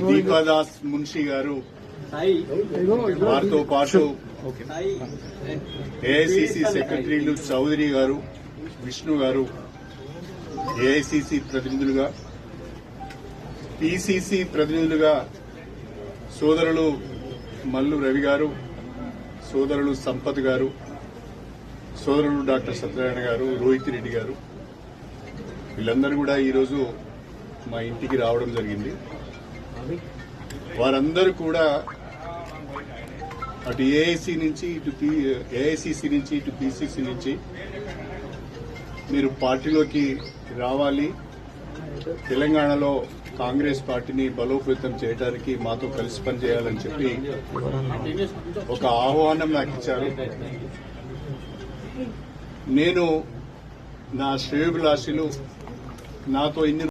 దీపాదాస్ మున్షి గారు, వారితో పాటు ఏఐసిసి సెక్రటరీలు చౌదరి గారు, విష్ణు గారు, ఏఐసిసి ప్రతినిధులుగా, పిసిసి ప్రతినిధులుగా సోదరులు మల్లు రవి గారు, సోదరులు సంపత్ గారు, సోదరులు డాక్టర్ సత్యనారాయణ గారు, రోహిత్ రెడ్డి గారు, వీళ్ళందరూ కూడా ఈరోజు మా ఇంటికి రావడం జరిగింది. వారందరూ కూడా అటు ఏఐసి నుంచి ఏఐసిసి నుంచి ఇటు పిసిసి నుంచి మీరు పార్టీలోకి రావాలి, తెలంగాణలో కాంగ్రెస్ పార్టీని బలోపేతం చేయడానికి మాతో కలిసి పనిచేయాలని చెప్పి ఒక ఆహ్వానం నాకు ఇచ్చారు. నేను నా శ్రేయోభిలాషులు నాతో ఇన్ని